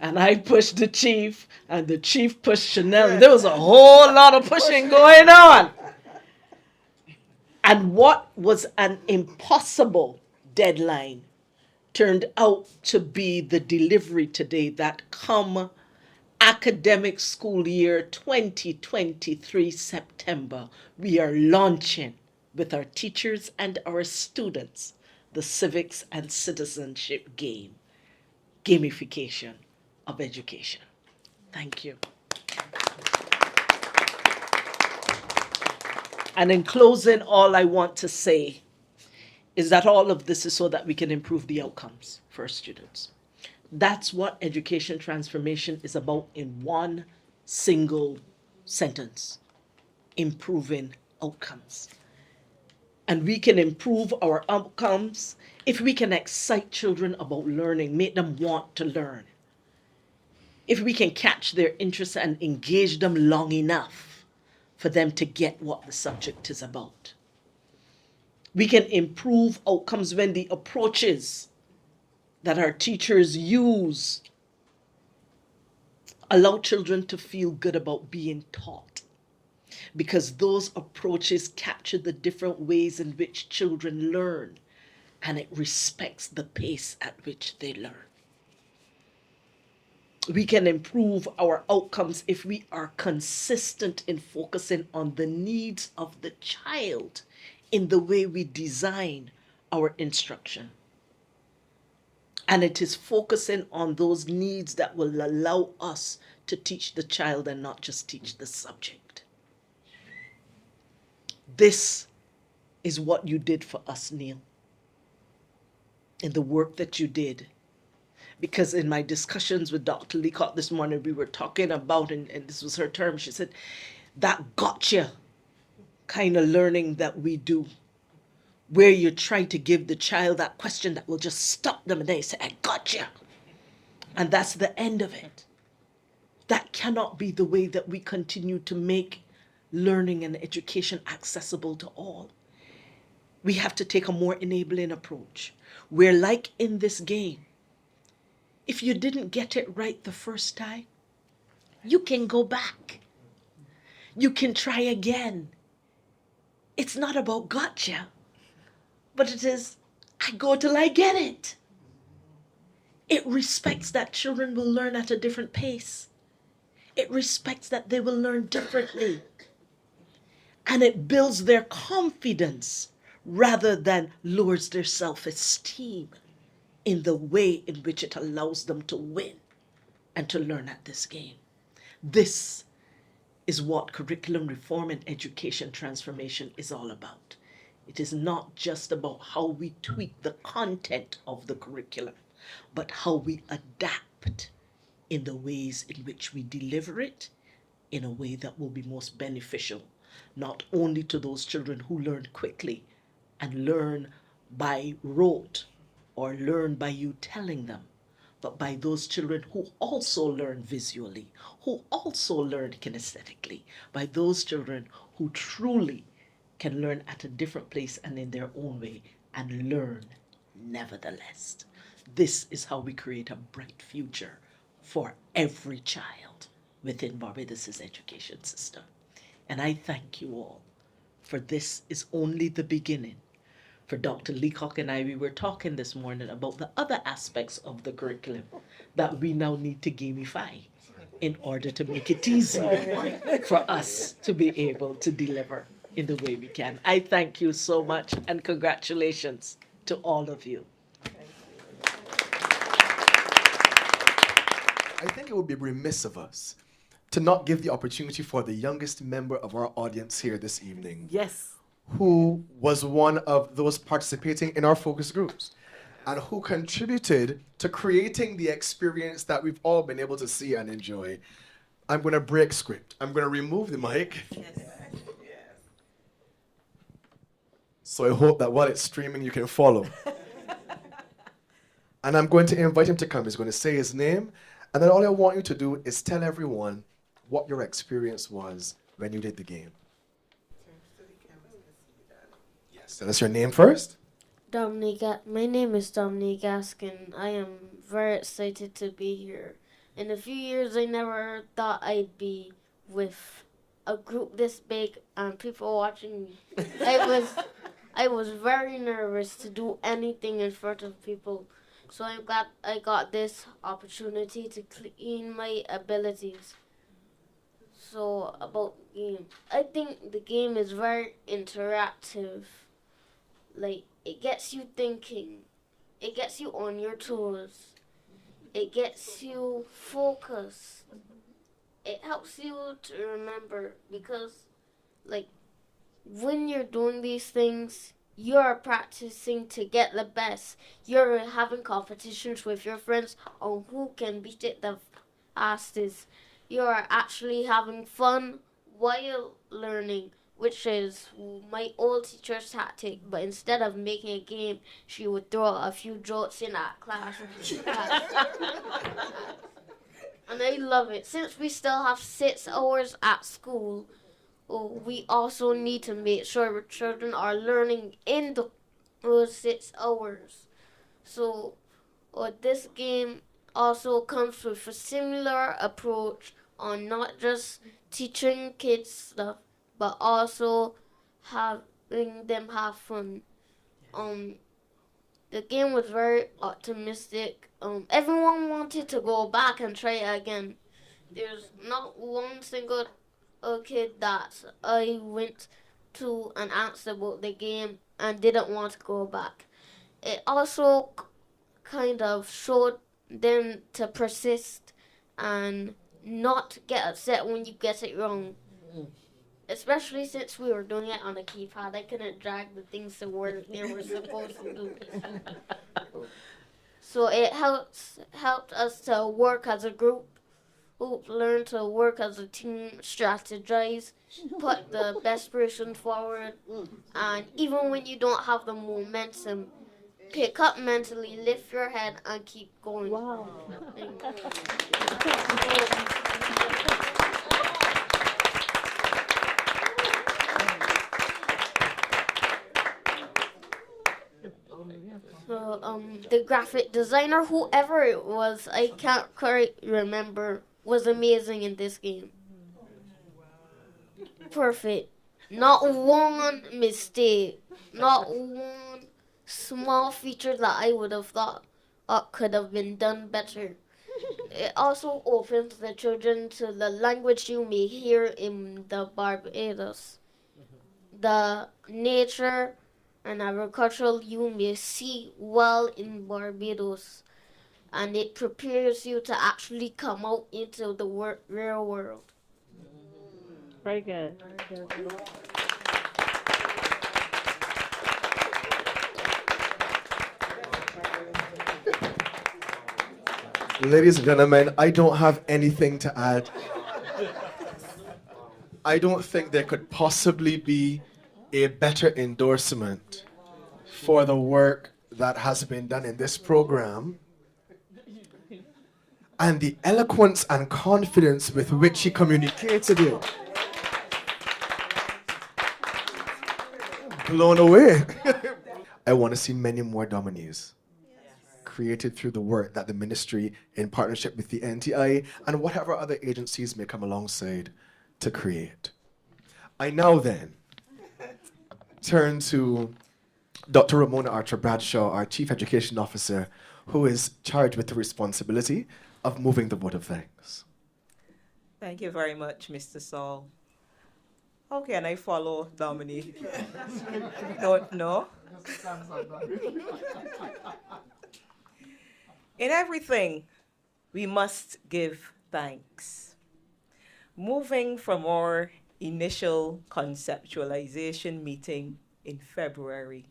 and I pushed the Chief, and the Chief pushed Chanel. There was a whole lot of pushing going on. And what was an impossible deadline turned out to be the delivery today that come academic school year 2023 September, we are launching with our teachers and our students the Civics and Citizenship game, gamification of education. Thank you. And in closing, all I want to say is that all of this is so that we can improve the outcomes for our students. That's what education transformation is about in one single sentence: improving outcomes. And we can improve our outcomes if we can excite children about learning, make them want to learn. If we can catch their interest and engage them long enough for them to get what the subject is about. We can improve outcomes when the approaches that our teachers use allow children to feel good about being taught, because those approaches capture the different ways in which children learn, and it respects the pace at which they learn. We can improve our outcomes if we are consistent in focusing on the needs of the child in the way we design our instruction. And it is focusing on those needs that will allow us to teach the child and not just teach the subject. This is what you did for us, Neil, in the work that you did. Because in my discussions with Dr. Leacock this morning, we were talking about, and this was her term, she said, that gotcha kind of learning that we do, where you try to give the child that question that will just stop them and they say, I gotcha. And that's the end of it. That cannot be the way that we continue to make learning and education accessible to all. We have to take a more enabling approach, where, like in this game, if you didn't get it right the first time, you can go back. You can try again. It's not about gotcha, but it is, I go till I get it. It respects that children will learn at a different pace. It respects that they will learn differently. And it builds their confidence rather than lowers their self-esteem in the way in which it allows them to win and to learn at this game. This is what curriculum reform and education transformation is all about. It is not just about how we tweak the content of the curriculum, but how we adapt in the ways in which we deliver it in a way that will be most beneficial, not only to those children who learn quickly and learn by rote or learn by you telling them, but by those children who also learn visually, who also learn kinesthetically, by those children who truly can learn at a different place and in their own way and learn nevertheless. This is how we create a bright future for every child within Barbados' education system. And I thank you all, for this is only the beginning. For Dr. Leacock and I, we were talking this morning about the other aspects of the curriculum that we now need to gamify in order to make it easier for us to be able to deliver in the way we can. I thank you so much, and congratulations to all of you. I think it would be remiss of us to not give the opportunity for the youngest member of our audience here this evening. Yes. Who was one of those participating in our focus groups and who contributed to creating the experience that we've all been able to see and enjoy. I'm going to break script. I'm going to remove the mic. Yes. So I hope that while it's streaming, you can follow. And I'm going to invite him to come. He's going to say his name. And then all I want you to do is tell everyone what your experience was when you did the game. Yes, tell us your name first. My name is Dominique Gaskin. I am very excited to be here. In a few years, I never thought I'd be with a group this big and people watching me. I was very nervous to do anything in front of people. So I'm glad I got this opportunity to clean my abilities. So about the game, I think the game is very interactive. Like, it gets you thinking. It gets you on your toes. It gets you focused. It helps you to remember because, like, when you're doing these things, you're practicing to get the best. You're having competitions with your friends on who can beat it the fastest. You're actually having fun while learning, which is my old teacher's tactic. But instead of making a game, she would throw a few jokes in that class. And I love it. Since we still have 6 hours at school, we also need to make sure children are learning in those 6 hours. So this game also comes with a similar approach on not just teaching kids stuff, but also having them have fun. The game was very optimistic. Everyone wanted to go back and try it again. There's not one single kid that I went to and asked about the game and didn't want to go back. It also kind of showed them to persist and not get upset when you get it wrong. Especially since we were doing it on a keypad, I couldn't drag the things to where they were supposed to do. So it helped us to work as a group, learn to work as a team, strategize, put the best person forward, and even when you don't have the momentum, pick up mentally, lift your head, and keep going. Wow. So, the graphic designer, whoever it was, I can't quite remember, was amazing in this game. Perfect. Not one mistake. Not one small feature that I would have thought could have been done better. It also opens the children to the language you may hear in the Barbados. The nature and agricultural you may see well in Barbados. And it prepares you to actually come out into the real world. Very good. Ladies and gentlemen, I don't have anything to add. I don't think there could possibly be a better endorsement for the work that has been done in this program and the eloquence and confidence with which he communicated it. Blown away. I want to see many more Dominies created through the work that the ministry, in partnership with the NTI and whatever other agencies may come alongside to create. I now then turn to Dr. Ramona Archer Bradshaw, our Chief Education Officer, who is charged with the responsibility of moving the vote of thanks. Thank you very much, Mr. Saul. How can I follow Dominique? Don't know. In everything, we must give thanks. Moving from our initial conceptualization meeting in February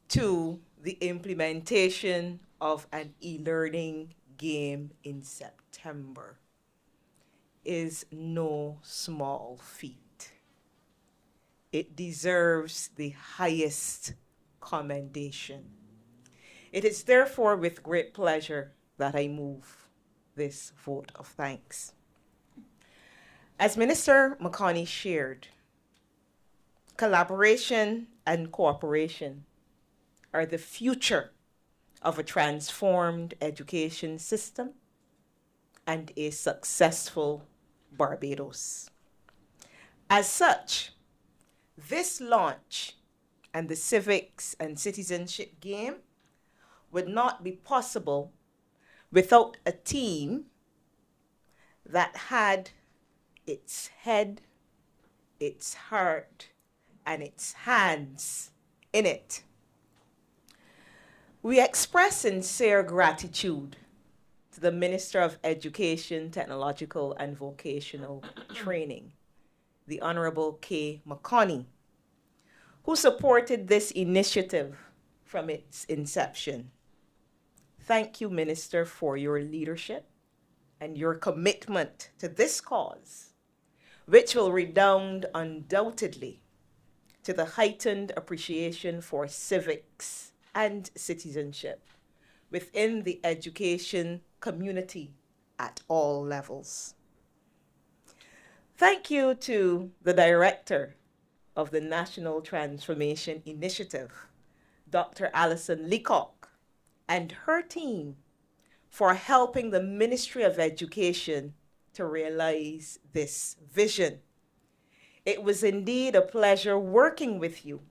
to the implementation of an e-learning game in September is no small feat. It deserves the highest commendation. It is therefore with great pleasure that I move this vote of thanks. As Minister McConney shared, collaboration and cooperation are the future of a transformed education system and a successful Barbados. As such, this launch and the Civics and Citizenship game would not be possible without a team that had its head, its heart, and its hands in it. We express sincere gratitude to the Minister of Education, Technological and Vocational Training, the Honorable K. McConney, who supported this initiative from its inception. Thank you, Minister, for your leadership and your commitment to this cause, which will redound undoubtedly to the heightened appreciation for civics and citizenship within the education community at all levels. Thank you to the Director of the National Transformation Initiative, Dr. Alison Leacock, and her team for helping the Ministry of Education to realize this vision. It was indeed a pleasure working with you,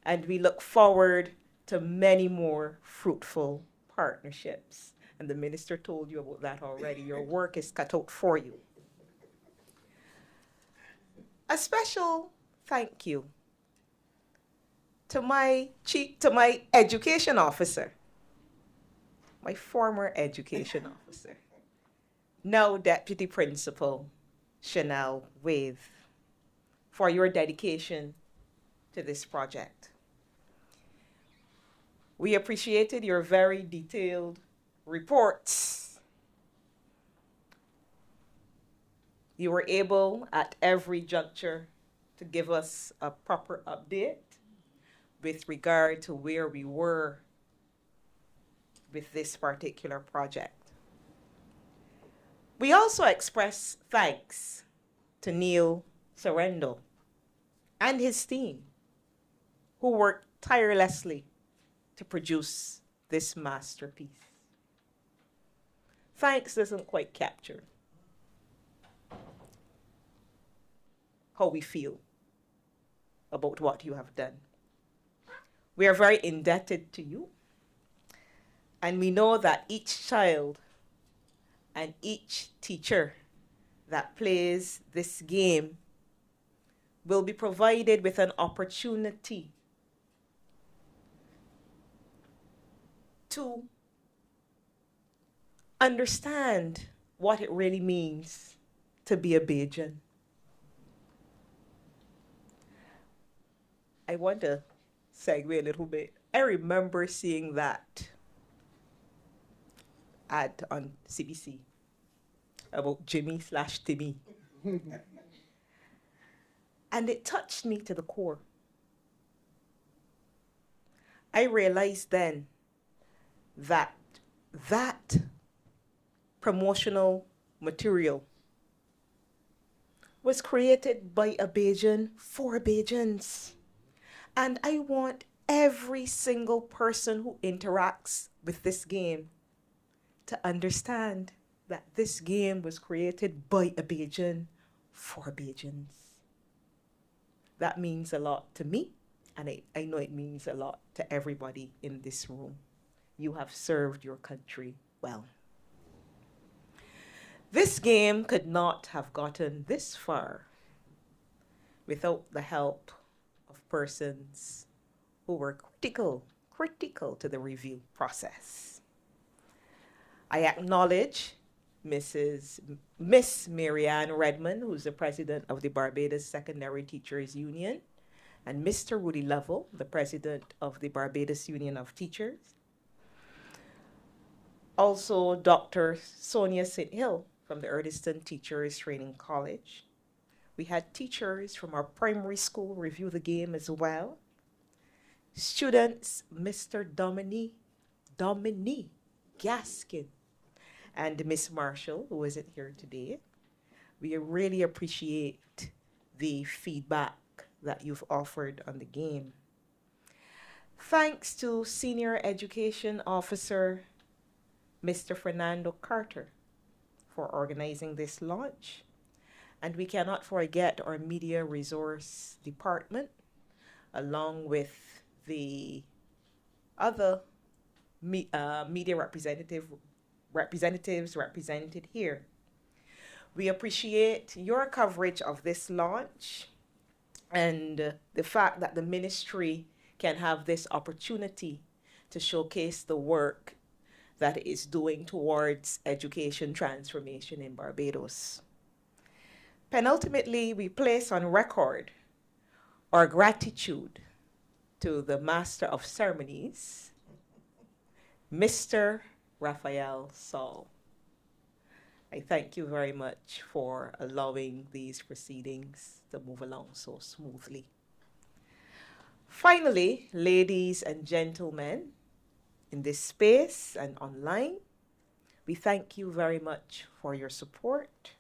and we look forward to many more fruitful partnerships. And the minister told you about that already. Your work is cut out for you. A special thank you to my education officer, my former education officer, now Deputy Principal Chanel Wave, for your dedication to this project. We appreciated your very detailed reports. You were able at every juncture to give us a proper update with regard to where we were with this particular project. We also express thanks to Neil Sorrendo and his team, who worked tirelessly to produce this masterpiece. Thanks doesn't quite capture how we feel about what you have done. We are very indebted to you, and we know that each child and each teacher that plays this game will be provided with an opportunity to understand what it really means to be a Bajan. I want to segue a little bit. I remember seeing that ad on CBC about Jimmy/Timmy. And it touched me to the core. I realized then that that promotional material was created by a Bajan for Bajans. And I want every single person who interacts with this game to understand that this game was created by a Bajan for Bajans. That means a lot to me, and I know it means a lot to everybody in this room. You have served your country well. This game could not have gotten this far without the help of persons who were critical to the review process. I acknowledge Miss Marianne Redmond, who's the president of the Barbados Secondary Teachers Union, and Mr. Rudy Lovell, the president of the Barbados Union of Teachers. Also, Dr. Sonia St. Hill from the Erdiston Teachers Training College. We had teachers from our primary school review the game as well. Students, Mr. Dominique Dominique Gaskin, and Miss Marshall, who isn't here today. We really appreciate the feedback that you've offered on the game. Thanks to Senior Education Officer Mr. Fernando Carter for organizing this launch. And we cannot forget our Media Resource Department, along with the other media representatives represented here. We appreciate your coverage of this launch and the fact that the ministry can have this opportunity to showcase the work that it is doing towards education transformation in Barbados. Penultimately, we place on record our gratitude to the Master of Ceremonies, Mr. Raphael Saul. I thank you very much for allowing these proceedings to move along so smoothly. Finally, ladies and gentlemen, in this space and online, we thank you very much for your support.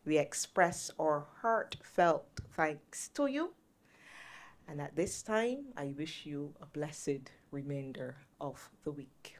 We express our heartfelt thanks to you. And at this time, I wish you a blessed remainder of the week.